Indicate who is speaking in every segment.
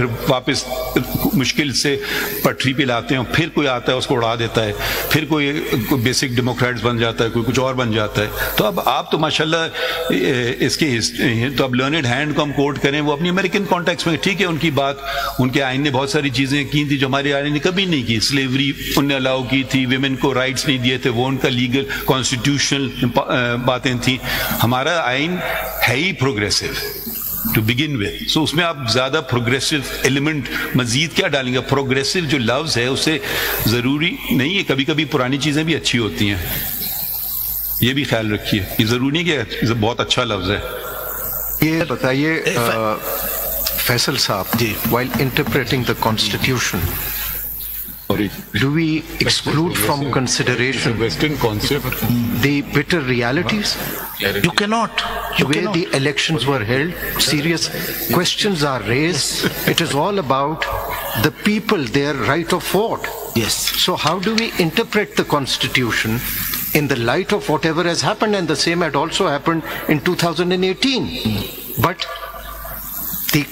Speaker 1: پھر واپس مشکل سے پٹری پہ لاتے ہیں، پھر کوئی آتا ہے اس کو اڑا دیتا ہے، پھر کوئی بیسک ڈیموکریٹس بن جاتا ہے، کوئی کچھ اور بن جاتا ہے. تو اب آپ تو ماشاءاللہ اس کے تو اب لرنڈ ہینڈ کو ہم کوٹ کریں، وہ اپنی امریکن کانٹیکس میں ٹھیک ہے، ان کی بات، ان کے آئین نے بہت ساری چیزیں کی تھی جو ہمارے آئین نے کبھی نہیں کی. سلیوری ان نے الاؤ کی تھی، ویمن کو رائٹس نہیں دیے تھے، وہ ان کا لیگل کانسٹیٹیوشنل باتیں تھیں. ہمارا آئین ہے ہی پروگریسو ٹو بگن ود، سو اس میں آپ زیادہ پروگریسو ایلیمنٹ مزید کیا ڈالیں گے؟ پروگریسو جو لفظ ہے اس سے ضروری نہیں ہے، کبھی کبھی پرانی چیزیں بھی اچھی ہوتی ہیں، یہ بھی خیال رکھیے. یہ ضروری نہیں کہ بہت اچھا لفظ ہے.
Speaker 2: یہ بتائیے فیصل صاحب، جی، while interpreting the constitution, do we exclude from consideration
Speaker 3: Western concept?
Speaker 2: the bitter realities?
Speaker 4: You cannot.
Speaker 2: The way the elections were held, serious questions are raised. It is all about the people, their right of vote.
Speaker 4: Yes.
Speaker 2: So how do we interpret the constitution in the light of whatever has happened? And the same had also happened in 2018. But the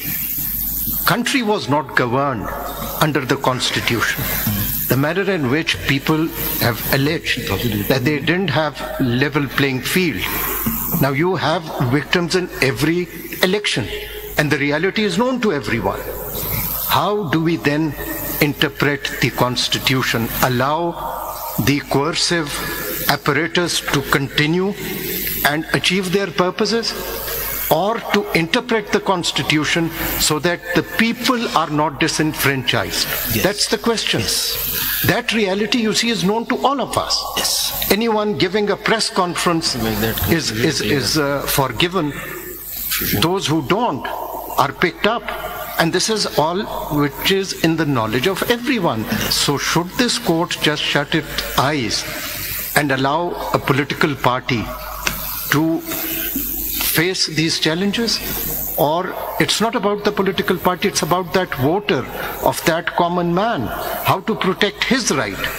Speaker 2: country was not governed under the constitution. The manner in which people have alleged that they didn't have level playing field. Now you have victims in every election, and the reality is known to everyone. How do we then interpret the constitution, allow the coercive apparatus to continue and achieve their purposes, or to interpret the constitution so that the people are not disenfranchised?
Speaker 4: Yes.
Speaker 2: That's the question.
Speaker 4: Yes.
Speaker 2: That reality, you see, is known to all of us.
Speaker 4: Yes.
Speaker 2: Anyone giving a press conference is forgiven. Those who don't are picked up. And this is all which is in the knowledge of everyone. So should this court just shut its eyes and allow a political party to face these challenges? Or it's not about the political party, it's about that voter, of that common man, how to protect his right.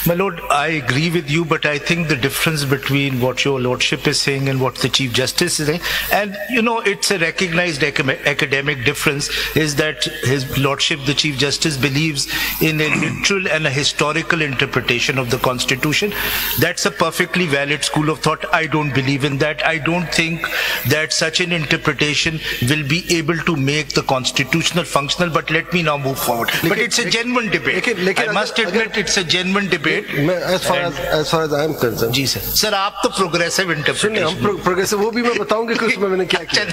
Speaker 4: My Lord, I agree with you, but I think the difference between what your Lordship is saying and what the Chief Justice is saying, and you know, it's a recognized academic difference, is that His Lordship, the Chief Justice, believes in a literal and a historical interpretation of the Constitution. That's a perfectly valid school of thought. I don't believe in that. I don't think that such an interpretation will be able to make the constitutional functional, but let me now move forward. But it's a genuine debate. I must admit it's a genuine debate.
Speaker 5: as far as I am concerned.
Speaker 4: جی سر. سر آپ تو progressive interpretation.
Speaker 5: ہم progressive, وہ بھی میں بتاؤں گا کہ اس میں میں نے کیا کیا.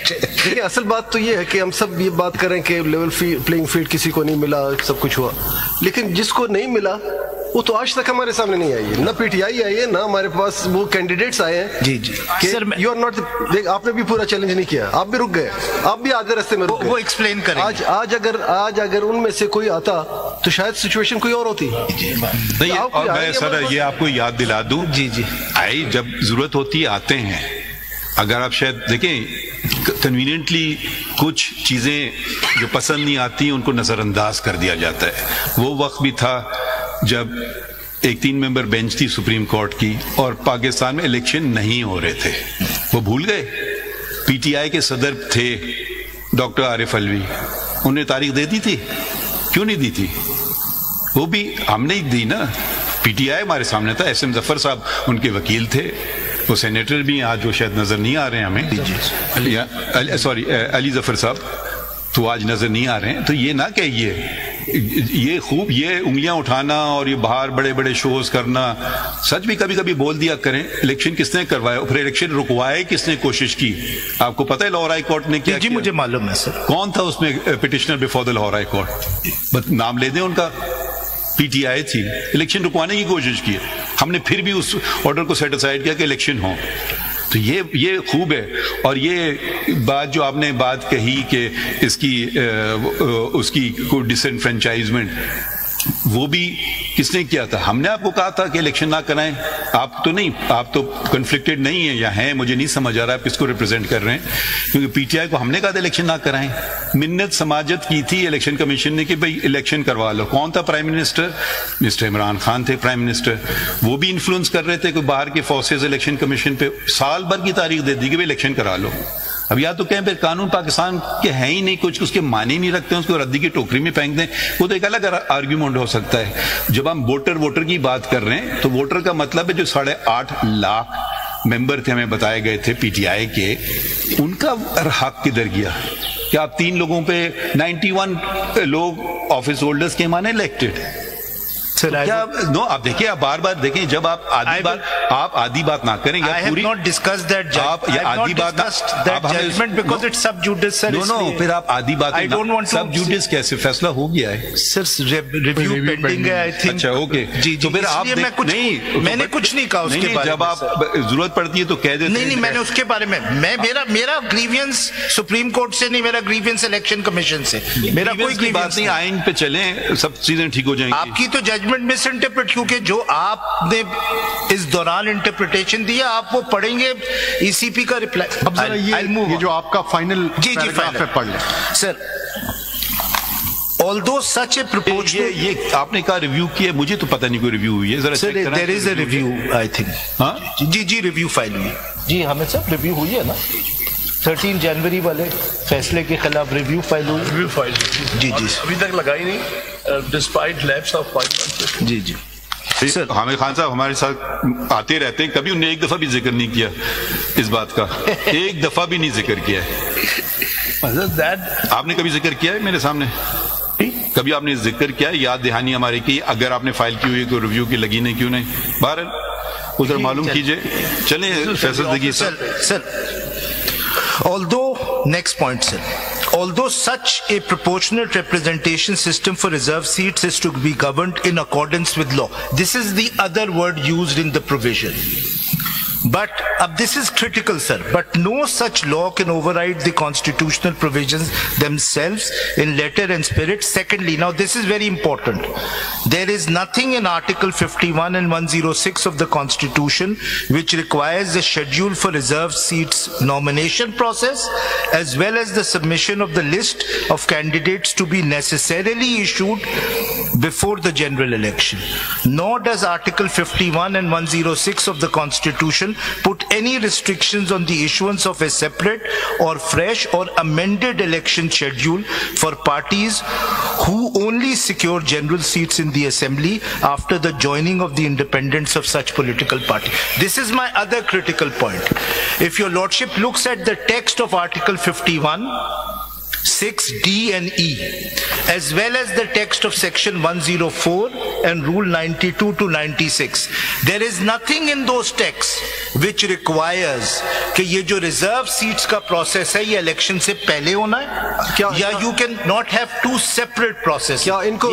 Speaker 5: دیکھیں اصل بات تو یہ ہے کہ ہم سب یہ بات کریں کہ لیول پلینگ فیلڈ کسی کو نہیں ملا، سب کچھ ہوا، لیکن جس کو نہیں ملا وہ تو آج تک ہمارے سامنے نہیں آئی ہے. نہ پی ٹی آئی آئی ہے، نہ ہمارے پاس وہ کینڈیڈیٹس آئے ہیں.
Speaker 4: جی جی
Speaker 5: سر، یو آر ناٹ، آپ نے بھی پورا چیلنج نہیں کیا، آپ بھی رک گئے، آپ بھی آدھے راستے میں رک گئے.
Speaker 4: وہ ایکسپلین کریں.
Speaker 5: آج اگر ان میں سے کوئی آتا تو شاید سچویشن کوئی اور ہوتی.
Speaker 1: اور میں سر یہ آپ کو یاد دلا دوں،
Speaker 4: جی جی،
Speaker 1: آئی جب ضرورت ہوتی ہے آتے ہیں. اگر آپ شاید دیکھیں کنوینئنٹلی کچھ چیزیں جو پسند نہیں آتی ان کو نظر انداز کر دیا جاتا ہے. وہ وقت بھی تھا جب ایک 3 ممبر بینچ تھی سپریم کورٹ کی اور پاکستان میں الیکشن نہیں ہو رہے تھے. وہ بھول گئے. پی ٹی آئی کے صدر تھے ڈاکٹر عارف علوی، انہوں نے تاریخ دے دی تھی، کیوں نہیں دی تھی؟ وہ بھی ہم نے دی نا. پی ٹی آئی ہمارے سامنے تھا، ایس ایم ظفر صاحب ان کے وکیل تھے، وہ سینیٹر بھی آج وہ شاید نظر نہیں آ رہے ہیں ہمیں، سوری علی ظفر صاحب تو آج نظر نہیں آ رہے ہیں. تو یہ نہ کہیے، یہ خوب یہ انگلیاں اٹھانا اور یہ باہر بڑے بڑے شوز کرنا، سچ بھی کبھی کبھی بول دیا کریں. الیکشن کس نے کروایا، پھر الیکشن رکوائے کس نے کوشش کی؟ آپ کو پتہ ہے لاہور ہائی کورٹ نے کیا؟
Speaker 4: جی مجھے معلوم ہے سر.
Speaker 1: کون تھا اس میں petitioner before the Lahore high court? بس نام لے دیں ان کا. پی ٹی آئی تھی، الیکشن رکوانے کی کوشش کی. ہم نے پھر بھی اس آرڈر کو سیٹ اسائڈ کیا کہ الیکشن ہو. تو یہ خوب ہے. اور یہ بات جو آپ نے بات کہی کہ اس کی کوئی ڈسنفرینچائزمنٹ، وہ بھی کس نے کیا تھا؟ ہم نے آپ کو کہا تھا کہ الیکشن نہ کرائیں. آپ تو نہیں، آپ تو کنفلکٹڈ نہیں ہیں یا ہیں، مجھے نہیں سمجھ آ رہا آپ کس کو ریپرزینٹ کر رہے ہیں. کیونکہ پی ٹی آئی کو ہم نے کہا تھا الیکشن نہ کرائیں. منت سماجت کی تھی الیکشن کمیشن نے کہ بھئی الیکشن کروا لو. کون تھا prime minister? Mister Imran Khan تھے پرائم منسٹر. وہ بھی انفلوئنس کر رہے تھے کہ باہر کے فورسز الیکشن کمیشن پہ سال بھر کی تاریخ دے دی کہ بھئی الیکشن کرا لو. اب یا تو کہیں پھر قانون پاکستان کے ہیں ہی نہیں کچھ، اس کے معنی نہیں رکھتے ہیں، اس کو ردی کی ٹوکری میں پھینک دیں، وہ تو ایک الگ آرگیومنٹ ہو سکتا ہے۔ جب ہم ووٹر کی بات کر رہے ہیں تو ووٹر کا مطلب ہے جو 8.5 لاکھ ممبر تھے، ہمیں بتائے گئے تھے پی ٹی آئی کے، ان کا حق کدھر گیا؟ کیا آپ 3 لوگوں پہ 91 لوگ آفس ہولڈرز کے مانے الیکٹڈ؟ کیا نو آپ دیکھیں، آپ بار بار دیکھیں، جب آپ آدھی بات نہ کریں گے پوری، پھر آپ آدھی بات، سب جوڈس کیسے فیصلہ ہو گیا ہے؟ اچھا اوکے، تو پھر آپ
Speaker 4: میں نے کچھ نہیں کہا اس کے بارے میں،
Speaker 1: جب آپ ضرورت پڑتی ہے تو کہہ دیتے ہیں۔
Speaker 4: نہیں میں نے اس کے بارے میں میرا گریوینس سپریم کورٹ سے نہیں، میرا گریوینس الیکشن کمیشن سے، میرا کوئی
Speaker 1: بات نہیں، آئین پہ چلیں، سب چیزیں ٹھیک ہو جائیں گی۔
Speaker 4: آپ کی تو ججمنٹ مس انٹرپریٹ، کیونکہ جو آپ نے اس دوران انٹرپریٹیشن دیا آپ وہ پڑھیں گے ای سی پی کا ریپلائی۔
Speaker 2: اب ذرا یہ جو آپ کا فائنل پیراگراف ہے پڑھ لیں
Speaker 4: سر۔ Although such a proportional،
Speaker 1: یہ آپ نے کہا ریویو کیا، مجھے تو پتہ نہیں کوئی ریویو ہوئی ہے، ذرا
Speaker 4: there is a review I think۔
Speaker 1: ہاں
Speaker 4: جی ریویو فائل ہوئی، جی ہمیں سب ریویو ہوئی ہے نا، 13 جنوری والے فیصلے کے خلاف ریویو فائل ہوئی، ریویو فائل جی ابھی تک لگائی نہیں ڈسپائٹ لیپس آف 5 months۔ جی
Speaker 1: حامد خان صاحب ہمارے ساتھ آتے رہتے ہیں، کبھی انہوں نے ایک دفعہ بھی ذکر نہیں کیا اس بات کا، ایک دفعہ بھی نہیں ذکر کیا ہے۔ آپ نے کبھی ذکر کیا ہے میرے سامنے؟ کبھی آپ نے ذکر کیا ہے؟ یاد دہانی ہماری کی، اگر آپ نے فائل کی ہوئی تو ریویو کی لگی نہیں، کیوں نہیں؟ بہرحال ادھر معلوم کیجئے۔ چلیں فیصل دیکھیے
Speaker 4: سر۔ Although, next point sir, although such a proportionate representation system for reserve seats is to be governed in accordance with law, this is the other word used in the provision. But this is critical sir, but no such law can override the constitutional provisions themselves in letter and spirit. Secondly, now this is very important, there is nothing in Article 51 and 106 of the Constitution which requires the schedule for reserved seats nomination process as well as the submission of the list of candidates to be necessarily issued before the general election. Nor does Article 51 and 106 of the Constitution put any restrictions on the issuance of a separate or fresh or amended election schedule for parties who only secure general seats in the assembly after the joining of the independents of such political party. This is my other critical point. If your lordship looks at the text of Article 51, 6D and E, as well as the text of section 104 and rule 92 to 96, there is nothing in those texts which requires کہ یہ جو reserve seats کا process ہے یہ election سے پہلے ہونا ہے، یا you can not have 2 separate processes۔
Speaker 5: کیا ان کو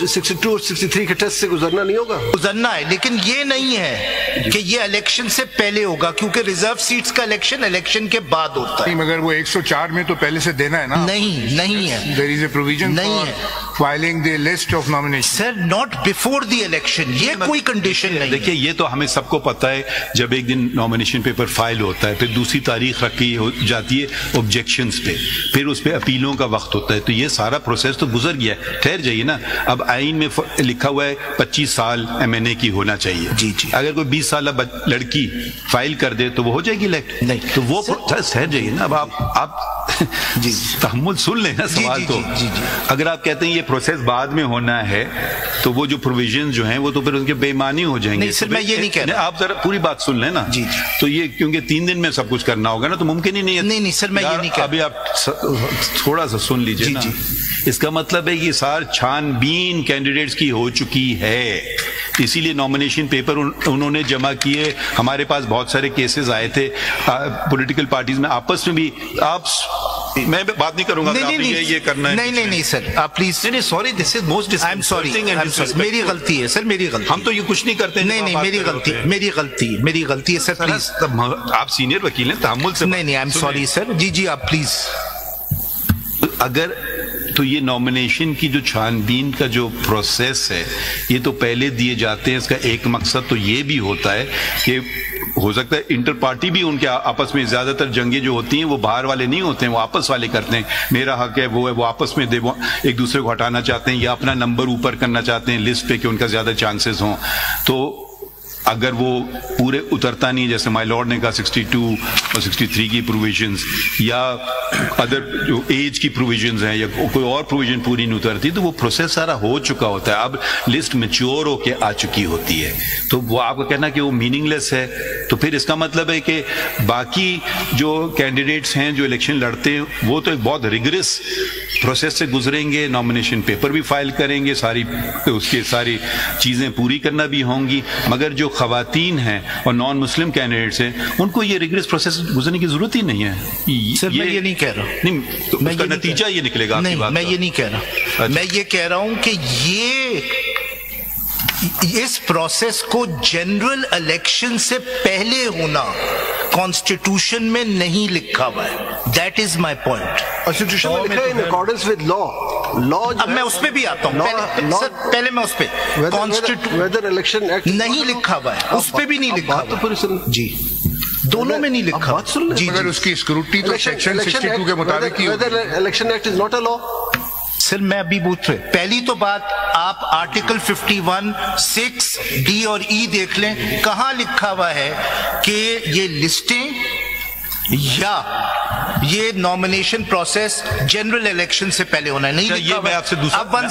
Speaker 5: 62 اور 63 کے ٹیسٹ سے گزرنا نہیں ہوگا؟
Speaker 4: گزرنا ہے، لیکن یہ نہیں ہے کہ یہ الیکشن سے پہلے ہوگا، کیونکہ ریزرو سیٹس کا الیکشن کے بعد ہوتا ہے۔
Speaker 3: مگر وہ 104 میں تو پہلے سے دینا ہے نا؟
Speaker 4: نہیں ہے،
Speaker 3: there is a provision for filing the list of nominations.
Speaker 4: Sir, not before the election. یہ کوئی کنڈیشن نہیں۔
Speaker 1: دیکھیے یہ تو ہمیں سب کو پتا ہے، جب ایک دن نامینیشن پیپر فائل ہوتا ہے، پھر دوسری تاریخ رکھی جاتی ہے آبجیکشنز پہ، پھر اس پہ اپیلوں کا وقت ہوتا ہے، تو یہ سارا پروسیس تو گزر گیا ہے۔ ٹھہر جائیے نا، اب آئین میں لکھا ہوا ہے 25 سال ایم این اے کی ہونا چاہیے۔
Speaker 4: جی
Speaker 1: اگر کوئی 20 سالہ لڑکی فائل کر دے تو وہ ہو جائے گی الیکٹ؟ نہیں، تو وہ ٹھہر جائیے نا، اب آپ تحمل سن لیں نا سوال تو۔ اگر آپ کہتے ہیں یہ پروسیس بعد میں ہونا ہے تو وہ جو پروویژن جو ہیں وہ تو پھر ان کے بے معنی ہو جائیں گے۔
Speaker 4: سر میں یہ نہیں کہہ رہا،
Speaker 1: آپ ذرا پوری بات سن لیں نا۔ تو یہ کیونکہ 3 دن میں سب کچھ کرنا ہوگا نا، تو ممکن ہی نہیں ہے۔
Speaker 4: نہیں سر میں یہ نہیں کہہ رہا،
Speaker 1: ابھی آپ تھوڑا سا سن لیجیے نا۔ اس کا مطلب ہے کہ سار چھان بین کینڈیڈیٹس کی ہو چکی ہے، اسی لیے نامینیشن پیپر انہوں نے جمع کیے۔ ہمارے پاس بہت سارے کیسز آئے تھے پولیٹیکل پارٹیز میں آپس میں بھی۔ آپ میں بات نہیں کروں گا یہ کرنا ہے۔
Speaker 4: نہیں سر آپ please,
Speaker 1: sorry this is most
Speaker 4: میری غلطی ہے سر، میری غلطی۔
Speaker 1: ہم تو یہ کچھ نہیں کرتے۔
Speaker 4: نہیں میری غلطی ہے سر، پلیز۔
Speaker 1: آپ سینئر وکیل ہیں، تحمل سے۔
Speaker 4: نہیں آئی ایم سوری سر۔ جی آپ پلیز۔
Speaker 1: اگر تو یہ نامینیشن کی جو چھان بین کا جو پروسیس ہے یہ تو پہلے دیے جاتے ہیں۔ اس کا ایک مقصد تو یہ بھی ہوتا ہے کہ ہو سکتا ہے انٹر پارٹی بھی ان کے آپس میں، زیادہ تر جنگیں جو ہوتی ہیں وہ باہر والے نہیں ہوتے ہیں، وہ آپس والے کرتے ہیں، میرا حق ہے وہ ہے، وہ آپس میں ایک دوسرے کو ہٹانا چاہتے ہیں یا اپنا نمبر اوپر کرنا چاہتے ہیں لسٹ پہ کہ ان کا زیادہ چانسز ہوں۔ تو اگر وہ پورے اترتا نہیں، جیسے مائی لارڈ نے کہا 62 اور 63 کی پروویژنز یا ادر جو ایج کی پروویژنز ہیں یا کوئی اور پروویژن پوری نہیں اترتی، تو وہ پروسیس سارا ہو چکا ہوتا ہے، اب لسٹ میچور ہو کے آ چکی ہوتی ہے، تو وہ آپ کا کہنا کہ وہ میننگ لیس ہے، تو پھر اس کا مطلب ہے کہ باقی جو کینڈیڈیٹس ہیں جو الیکشن لڑتے ہیں وہ تو ایک بہت ریگرس پروسیس سے گزریں گے، نامینیشن پیپر بھی فائل کریں گے، ساری اس کی ساری چیزیں پوری کرنا بھی ہوں گی، مگر جو خواتین ہیں اور نان مسلم کینڈیڈیٹس ہیں ان کو یہ ریگرس پروسیس گزرنے کی ضرورت ہی نہیں ہے۔
Speaker 4: سر میں یہ نہیں کہہ رہا،
Speaker 1: نہیں، اس کا نتیجہ یہ نکلے گا۔
Speaker 4: نہیں، میں یہ نہیں کہہ رہا، میں یہ کہہ رہا ہوں کہ اس پروسیس کو جنرل الیکشن سے پہلے ہونا کانسٹیٹیوشن میں نہیں لکھا ہوا ہے، that is my point.
Speaker 5: Constitution میں لکھا ہے ان اکارڈنس ود لا۔
Speaker 4: اب میں اس پہ بھی آتا ہوں، پہلے میں اس پہ
Speaker 5: ویدر الیکشن ایکٹ
Speaker 4: نہیں لکھا ہوا ہے، اس پہ بھی نہیں لکھا ہوا جی، دونوں میں نہیں لکھا
Speaker 3: بات سن لیں، مگر اس کی اسکروٹی تو سیکشن 62 کے مطابق ہی
Speaker 5: whether election act is not a law.
Speaker 4: Sir میں ابھی بوتھ پہ پہلی تو بات آپ آرٹیکل 51(6)D اور E دیکھ لیں، کہاں لکھا ہوا ہے کہ یہ لسٹیں یا یہ نامینیشن پروسیس جنرل الیکشن سے پہلے ہونا ہے، نہیں لکھا ہوا ہے۔